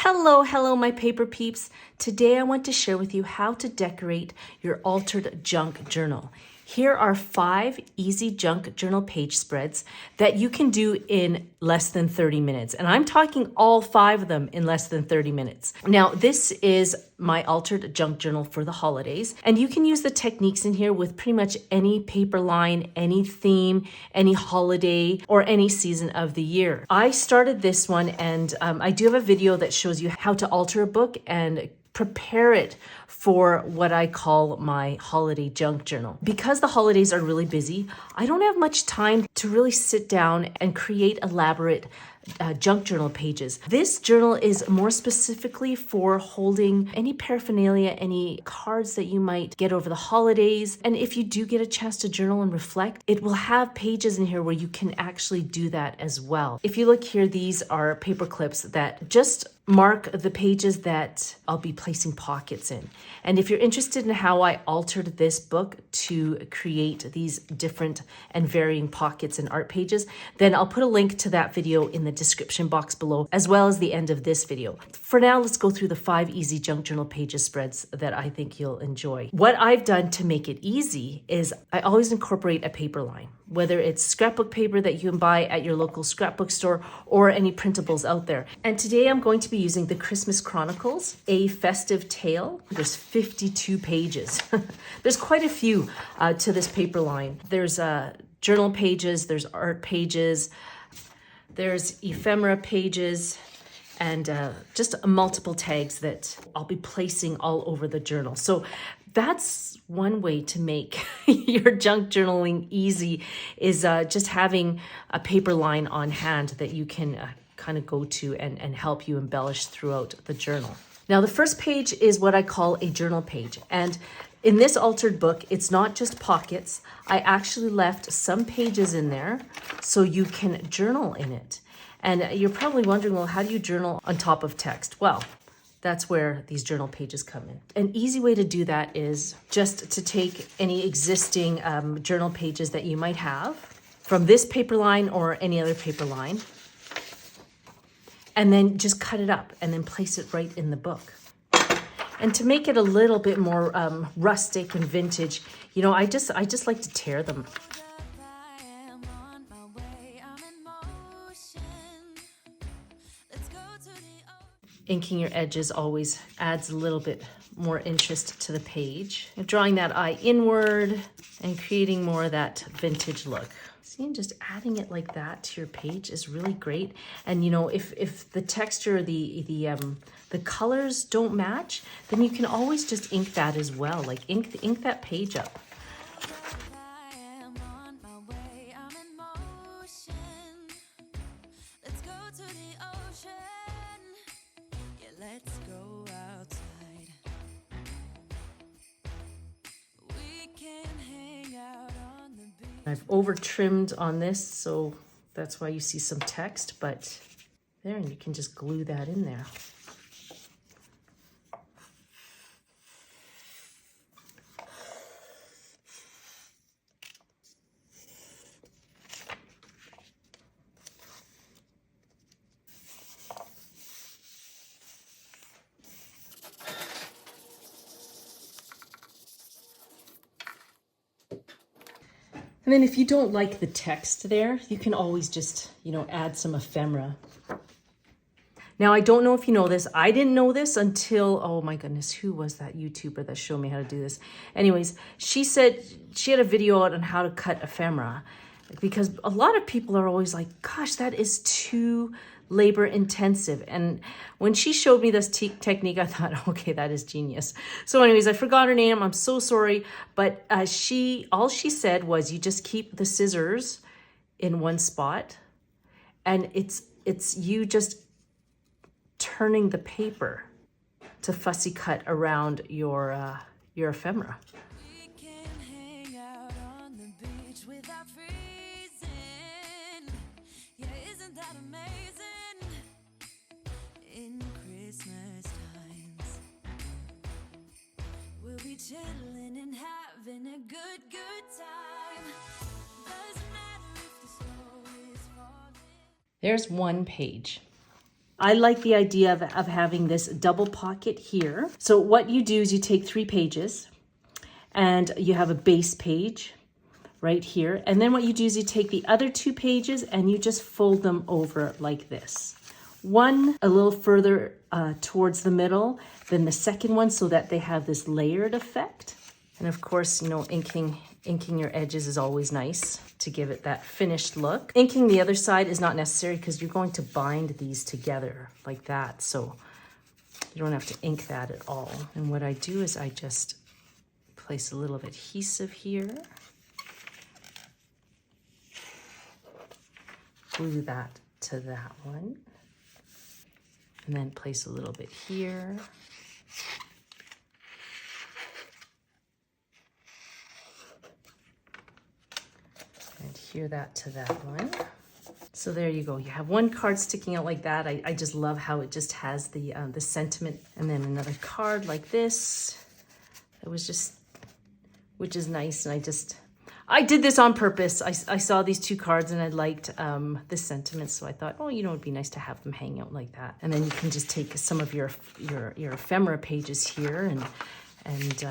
Hello, my paper peeps. Today I want to share with you how to decorate your altered junk journal. Here are 5 easy junk journal page spreads that you can do in less than 30 minutes. And I'm talking all 5 of them in less than 30 minutes. Now, this is my altered junk journal for the holidays. And you can use the techniques in here with pretty much any paper line, any theme, any holiday, or any season of the year. I started this one and I do have a video that shows you how to alter a book and prepare it for what I call my holiday junk journal. Because the holidays are really busy, I don't have much time to really sit down and create elaborate junk journal pages. This journal is more specifically for holding any paraphernalia, any cards that you might get over the holidays. And if you do get a chance to journal and reflect, it will have pages in here where you can actually do that as well. If you look here, these are paper clips that just mark the pages that I'll be placing pockets in. And if you're interested in how I altered this book to create these different and varying pockets and art pages, then I'll put a link to that video in the description box below, as well as the end of this video. For now, let's go through the 5 easy junk journal pages spreads that I think you'll enjoy. What I've done to make it easy is I always incorporate a paper line, whether it's scrapbook paper that you can buy at your local scrapbook store or any printables out there. And today I'm going to be using the Christmas Chronicles, A Festive Tale. There's 52 pages. There's quite a few to this paper line. There's journal pages, there's art pages, there's ephemera pages, and just multiple tags that I'll be placing all over the journal. So that's one way to make your junk journaling easy, is just having a paper line on hand that you can kind of go to and help you embellish throughout the journal. Now, the first page is what I call a journal page. And in this altered book, it's not just pockets. I actually left some pages in there so you can journal in it. And you're probably wondering, well, how do you journal on top of text? Well, that's where these journal pages come in. An easy way to do that is just to take any existing journal pages that you might have from this paper line or any other paper line, and then just cut it up and then place it right in the book. And to make it a little bit more rustic and vintage, you know, I just like to tear them. Inking your edges always adds a little bit more interest to the page. And drawing that eye inward and creating more of that vintage look. See, and just adding it like that to your page is really great. And you know, if the texture, the colors don't match, then you can always just ink that as well. Like ink that page up. I've over trimmed on this, so that's why you see some text, but there, and you can just glue that in there. And then if you don't like the text there, you can always just, you know, add some ephemera. Now, I don't know if you know this. I didn't know this until, oh my goodness, who was that YouTuber that showed me how to do this? Anyways, she said she had a video out on how to cut ephemera, because a lot of people are always like, gosh, that is too labor intensive. And when she showed me this technique, I thought, okay, that is genius. So anyways, I forgot her name. I'm so sorry. But all she said was, you just keep the scissors in one spot, and it's you just turning the paper to fussy cut around your ephemera. Chilling and having a good time. Doesn't matter if the snow is falling. There's one page. I like the idea of having this double pocket here. So what you do is you take 3 pages and you have a base page right here. And then what you do is you take the other 2 pages and you just fold them over like this. One a little further towards the middle than the second one so that they have this layered effect. And of course, you know, inking your edges is always nice to give it that finished look. Inking the other side is not necessary because you're going to bind these together like that. So you don't have to ink that at all. And what I do is I just place a little adhesive here. Glue that to that one. And then place a little bit here. And here that to that one. So there you go. You have one card sticking out like that. I just love how it just has the sentiment. And then another card like this. It was just, which is nice. And I did this on purpose. I saw these 2 cards and I liked the sentiment. So I thought, oh, you know, it'd be nice to have them hang out like that. And then you can just take some of your ephemera pages here and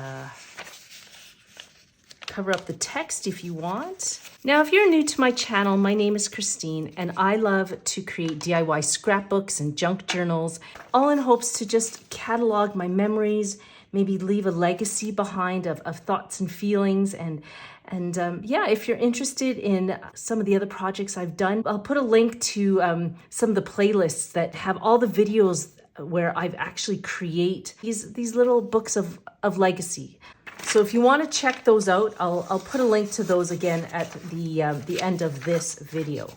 cover up the text if you want. Now, if you're new to my channel, my name is Christine, and I love to create DIY scrapbooks and junk journals, all in hopes to just catalog my memories, maybe leave a legacy behind of thoughts and feelings. And yeah, if you're interested in some of the other projects I've done, I'll put a link to some of the playlists that have all the videos where I've actually create these little books of legacy. So if you want to check those out, I'll put a link to those again at the end of this video.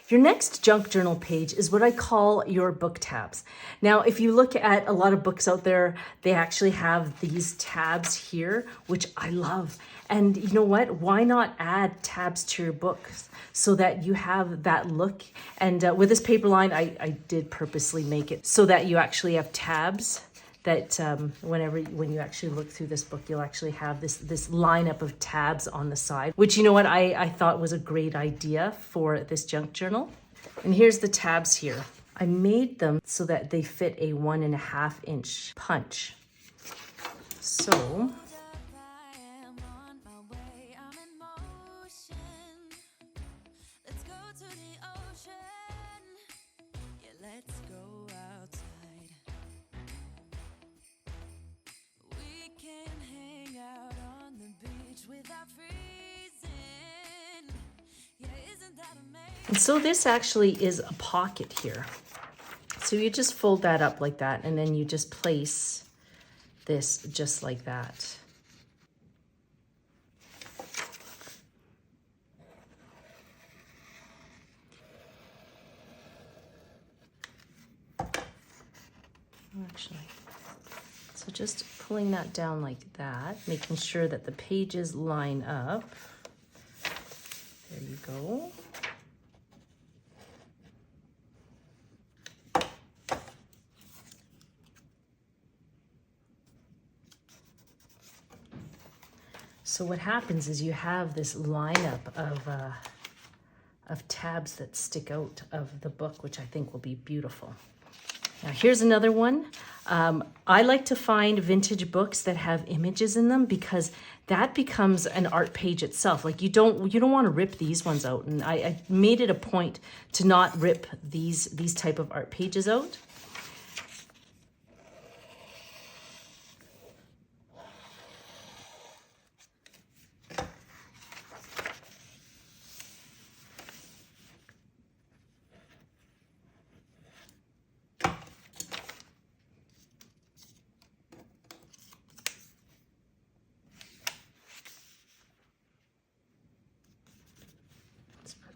Your next junk journal page is what I call your book tabs. Now, if you look at a lot of books out there, they actually have these tabs here, which I love. And you know what? Why not add tabs to your books so that you have that look? And with this paper line, I did purposely make it so that you actually have tabs that when you actually look through this book, you'll actually have this lineup of tabs on the side, which, you know what, I thought was a great idea for this junk journal. And here's the tabs here. I made them so that they fit a 1.5 inch punch. So and so this actually is a pocket here. So you just fold that up like that, and then you just place this just like that. Actually, so just pulling that down like that, making sure that the pages line up. There you go. So what happens is you have this lineup of tabs that stick out of the book, which I think will be beautiful. Now here's another one. I like to find vintage books that have images in them because that becomes an art page itself. Like you don't want to rip these ones out, and I made it a point to not rip these type of art pages out.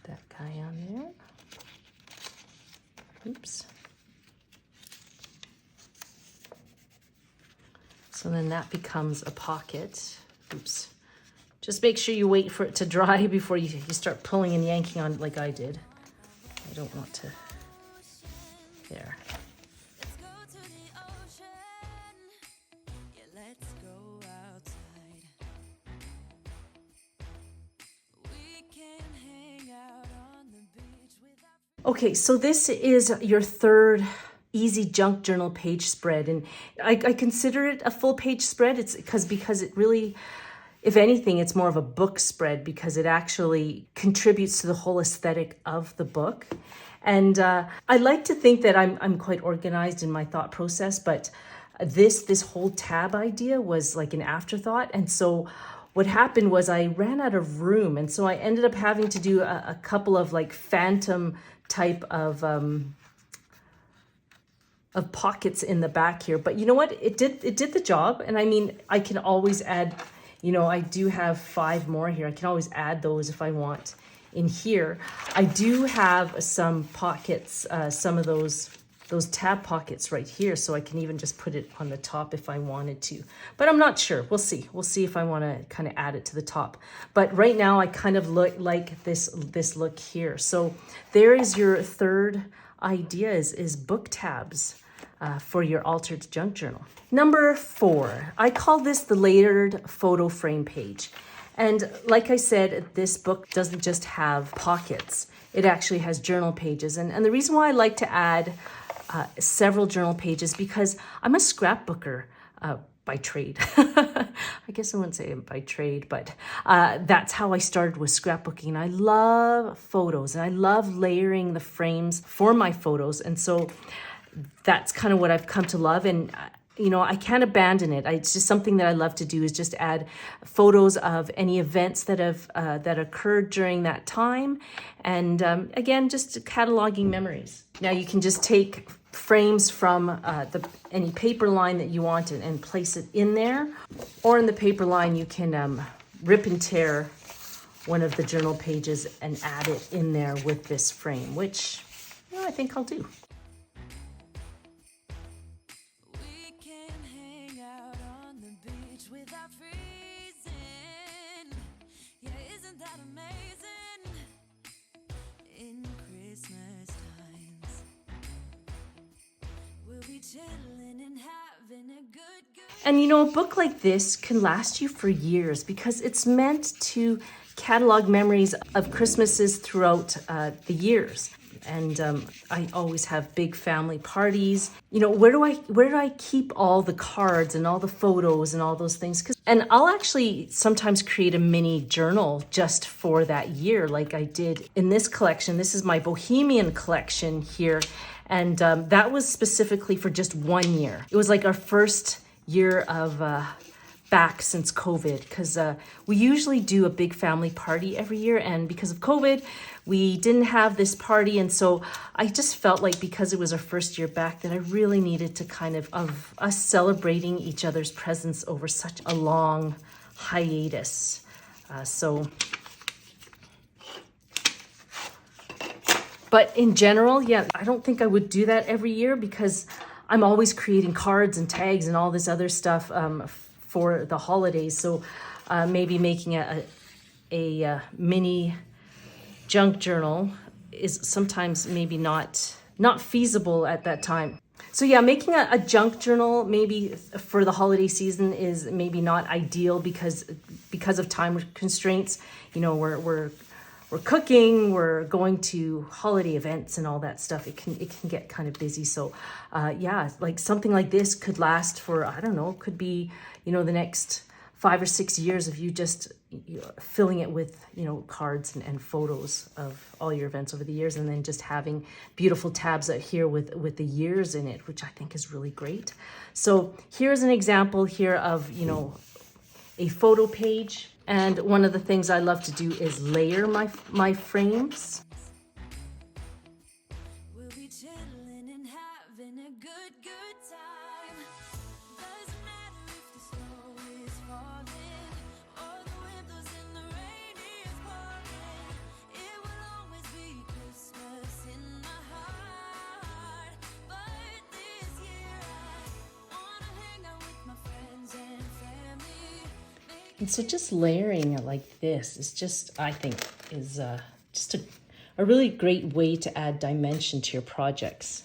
That guy on there. Oops. So then that becomes a pocket. Oops. Just make sure you wait for it to dry before you start pulling and yanking on it like I did. I don't want to. There. We can Okay, so this is your third easy junk journal page spread, and I consider it a full page spread. It's because it really, if anything, it's more of a book spread because it actually contributes to the whole aesthetic of the book. And I like to think that I'm quite organized in my thought process, but this whole tab idea was like an afterthought. And so what happened was I ran out of room, and so I ended up having to do a couple of like phantom type of pockets in the back here. But you know what? It did the job. And I mean, I can always add, I do have 5 more here. I can always add those if I want in here. I do have some pockets, some of those tab pockets right here, so I can even just put it on the top if I wanted to. But I'm not sure. We'll see. We'll see if I want to kind of add it to the top. But right now I kind of look like this look here. So there is your third idea is book tabs for your altered junk journal. Number 4, I call this the layered photo frame page. And like I said, this book doesn't just have pockets. It actually has journal pages. And the reason why I like to add several journal pages because I'm a scrapbooker by trade. I guess I wouldn't say by trade, but that's how I started with scrapbooking. I love photos and I love layering the frames for my photos. And so that's kind of what I've come to love. And I can't abandon it. It's just something that I love to do is just add photos of any events that have that occurred during that time. And again, just cataloging memories. Now you can just take frames from any paper line that you want and place it in there. Or in the paper line, you can rip and tear one of the journal pages and add it in there with this frame, which I think I'll do. And a book like this can last you for years because it's meant to catalog memories of Christmases throughout the years. And I always have big family parties. Where do I keep all the cards and all the photos and all those things? And I'll actually sometimes create a mini journal just for that year, like I did in this collection. This is my Bohemian collection here. And that was specifically for just 1 year. It was like our first year of back since COVID, because we usually do a big family party every year. And because of COVID, we didn't have this party. And so I just felt like because it was our first year back that I really needed to kind of us celebrating each other's presence over such a long hiatus. But in general, yeah, I don't think I would do that every year because I'm always creating cards and tags and all this other stuff for the holidays. So maybe making a mini junk journal is sometimes maybe not feasible at that time. So yeah, making a junk journal maybe for the holiday season is maybe not ideal because of time constraints. We're cooking, we're going to holiday events and all that stuff. It can get kind of busy. So yeah, like something like this could last for, I don't know, could be, the next 5 or 6 years of you just filling it with, cards and photos of all your events over the years, and then just having beautiful tabs out here with the years in it, which I think is really great. So here's an example here of, a photo page. And one of the things I love to do is layer my frames. We'll be chilling and having a good time. Doesn't matter if the snow is falling or the wind blows and the rain is pouring. It will always be Christmas in my heart. But this year I wanna hang out with my friends and family. And so just layering it like this is just, I think, is just a really great way to add dimension to your projects.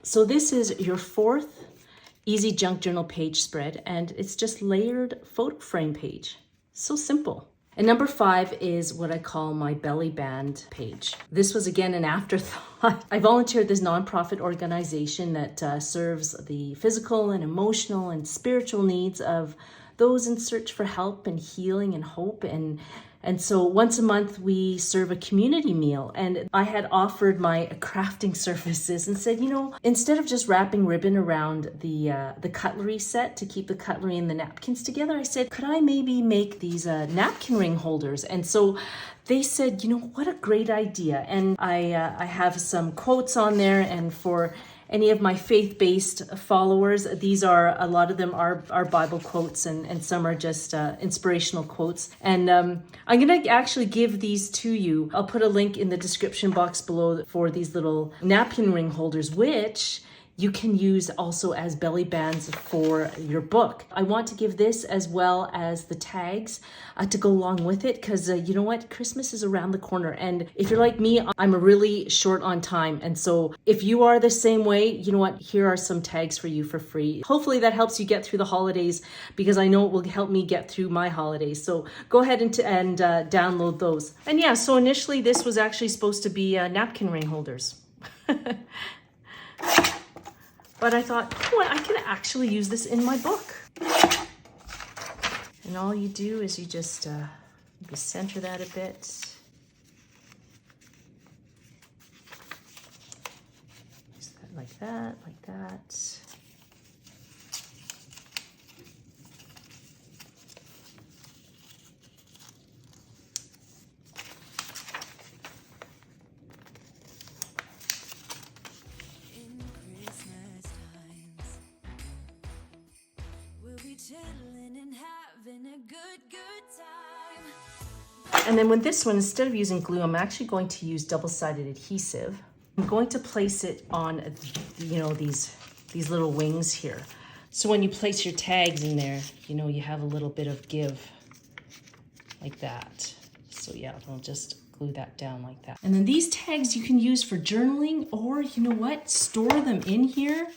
So this is your 4th Easy Junk Journal page spread, and it's just layered photo frame page. So simple. And number 5 is what I call my belly band page. This was again an afterthought. I volunteer at this nonprofit organization that serves the physical and emotional and spiritual needs of those in search for help and healing and hope. And so once a month we serve a community meal, and I had offered my crafting services and said, instead of just wrapping ribbon around the cutlery set to keep the cutlery and the napkins together, I said, could I maybe make these napkin ring holders? And so they said, what a great idea. And I have some quotes on there, and for any of my faith-based followers, these are, a lot of them are Bible quotes, and some are just inspirational quotes. And I'm gonna actually give these to you. I'll put a link in the description box below for these little napkin ring holders, which you can use also as belly bands for your book. I want to give this as well as the tags to go along with it, because you know what? Christmas is around the corner. And if you're like me, I'm really short on time. And so if you are the same way, you know what? Here are some tags for you for free. Hopefully that helps you get through the holidays, because I know it will help me get through my holidays. So go ahead and download those. And yeah, so initially this was actually supposed to be napkin ring holders. But I thought, I can actually use this in my book. And all you do is you just maybe center that a bit. Just that, like that, like that. And then with this one, instead of using glue, I'm actually going to use double-sided adhesive. I'm going to place it on, these little wings here. So when you place your tags in there, you have a little bit of give like that. So yeah, I'll just glue that down like that. And then these tags you can use for journaling, or store them in here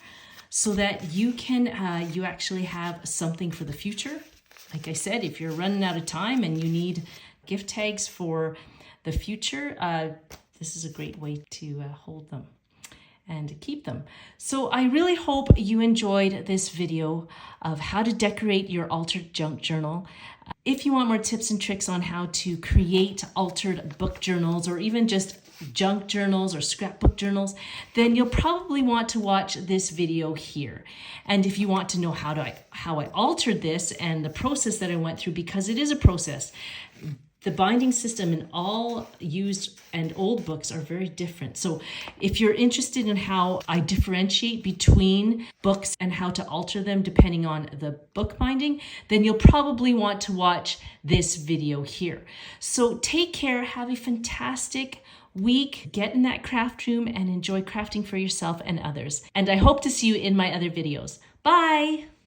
so that you can, you actually have something for the future. Like I said, if you're running out of time and you need gift tags for the future, this is a great way to hold them and keep them. So I really hope you enjoyed this video of how to decorate your altered junk journal. If you want more tips and tricks on how to create altered book journals, or even just junk journals or scrapbook journals, then you'll probably want to watch this video here. And if you want to know how I altered this and the process that I went through, because it is a process, the binding system in all used and old books are very different. So if you're interested in how I differentiate between books and how to alter them depending on the book binding, then you'll probably want to watch this video here. So take care, have a fantastic week, get in that craft room and enjoy crafting for yourself and others. And I hope to see you in my other videos. Bye!